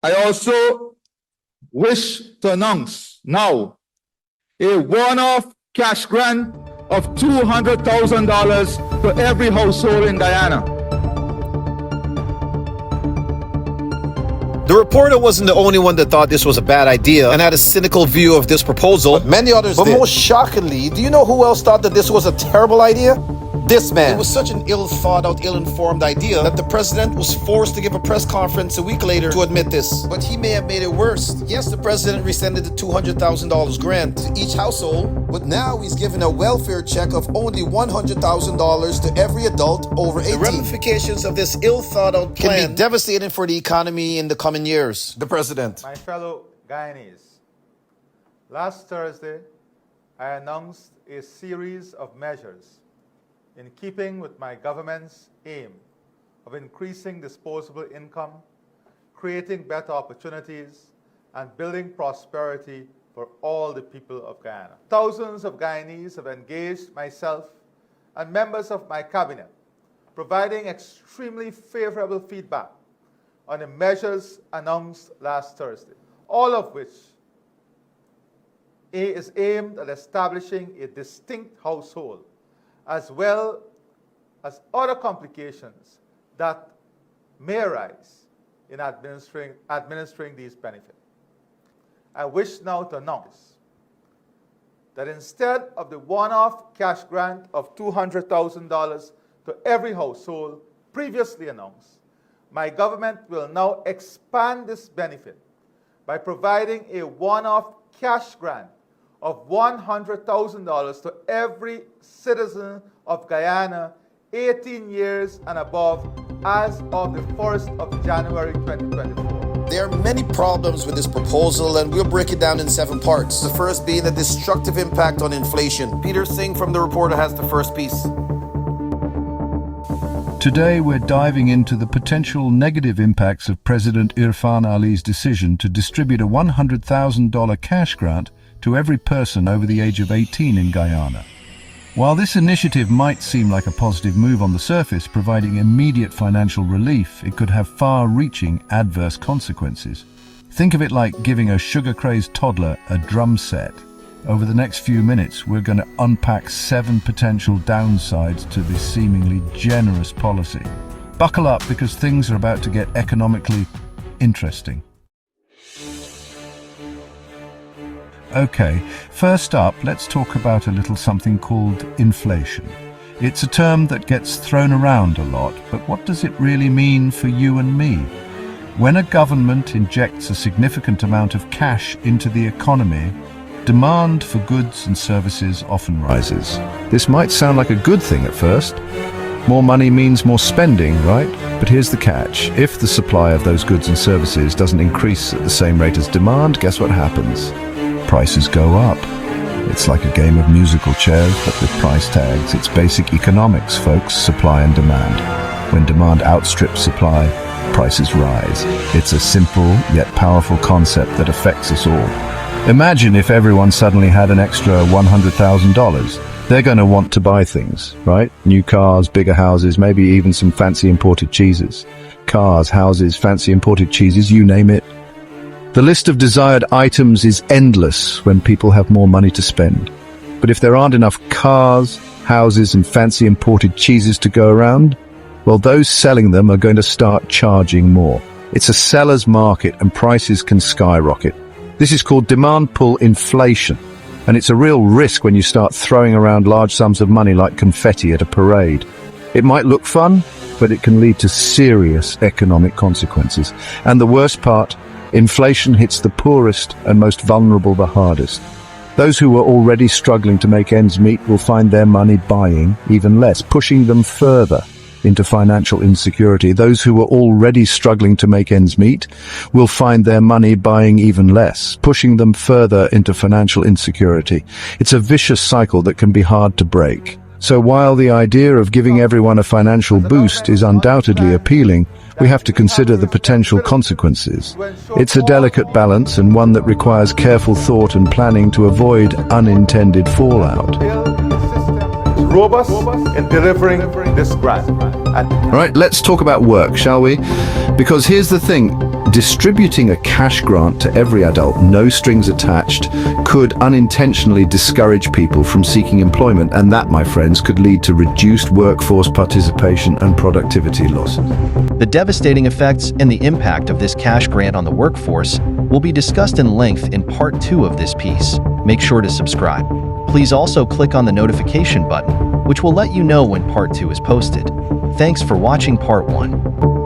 I also wish to announce now a one-off cash grant of $200,000 to every household in Guyana. The reporter wasn't the only one that thought this was a bad idea and had a cynical view of this proposal. But many others did. But most shockingly, do you know who else thought that this was a terrible idea? This man. It was such an ill-thought-out, ill-informed idea that the president was forced to give a press conference a week later to admit this. But he may have made it worse. Yes, the president rescinded the $200,000 grant to each household, but now he's given a welfare check of only $100,000 to every adult over 18. The ramifications of this ill-thought-out plan can be devastating for the economy in the coming years. The president. My fellow Guyanese, last Thursday, I announced a series of measures in keeping with my government's aim of increasing disposable income, creating better opportunities, and building prosperity for all the people of Guyana. Thousands of Guyanese have engaged myself and members of my cabinet, providing extremely favorable feedback on the measures announced last Thursday, all of which is aimed at establishing a distinct household, as well as other complications that may arise in administering these benefits. I wish now to announce that instead of the one-off cash grant of $200,000 to every household previously announced, my government will now expand this benefit by providing a one-off cash grant of $100,000 to every citizen of Guyana 18 years and above as of the 1st of January 2024. There are many problems with this proposal, and we'll break it down in 7 parts. The first being the destructive impact on inflation. Peter Singh from The Reporter has the first piece. Today we're diving into the potential negative impacts of President Irfaan Ali's decision to distribute a $100,000 cash grant to every person over the age of 18 in Guyana. While this initiative might seem like a positive move on the surface, providing immediate financial relief, it could have far-reaching adverse consequences. Think of it like giving a sugar-crazed toddler a drum set. Over the next few minutes, we're going to unpack 7 potential downsides to this seemingly generous policy. Buckle up, because things are about to get economically interesting. Okay, first up, let's talk about a little something called inflation. It's a term that gets thrown around a lot, but what does it really mean for you and me? When a government injects a significant amount of cash into the economy, demand for goods and services often rises. This might sound like a good thing at first. More money means more spending, right? But here's the catch. If the supply of those goods and services doesn't increase at the same rate as demand, guess what happens? Prices go up. It's like a game of musical chairs, but with price tags. It's basic economics, folks, supply and demand. When demand outstrips supply, prices rise. It's a simple yet powerful concept that affects us all. Imagine if everyone suddenly had an extra $100,000. They're going to want to buy things, right? New cars, bigger houses, maybe even some fancy imported cheeses. Cars, houses, fancy imported cheeses, you name it. The list of desired items is endless when people have more money to spend. But if there aren't enough cars, houses, and fancy imported cheeses to go around, well, those selling them are going to start charging more. It's a seller's market, and prices can skyrocket. This is called demand pull inflation, and it's a real risk when you start throwing around large sums of money like confetti at a parade. It might look fun, but it can lead to serious economic consequences. And the worst part, inflation hits the poorest and most vulnerable the hardest. Those who were already struggling to make ends meet will find their money buying even less, pushing them further into financial insecurity. Those who were already struggling to make ends meet will find their money buying even less, pushing them further into financial insecurity. It's a vicious cycle that can be hard to break. So while the idea of giving everyone a financial boost is undoubtedly appealing, we have to consider the potential consequences. It's a delicate balance, and one that requires careful thought and planning to avoid unintended fallout. Robust in delivering this grant. Right, let's talk about work, shall we? Because here's the thing, Distributing a cash grant to every adult, no strings attached, could unintentionally discourage people from seeking employment, and that, my friends, could lead to reduced workforce participation and productivity losses. The devastating effects and the impact of this cash grant on the workforce will be discussed in length in part 2 of this piece. Make sure to subscribe. Please also click on the notification button, which will let you know when part 2 is posted. Thanks for watching part 1.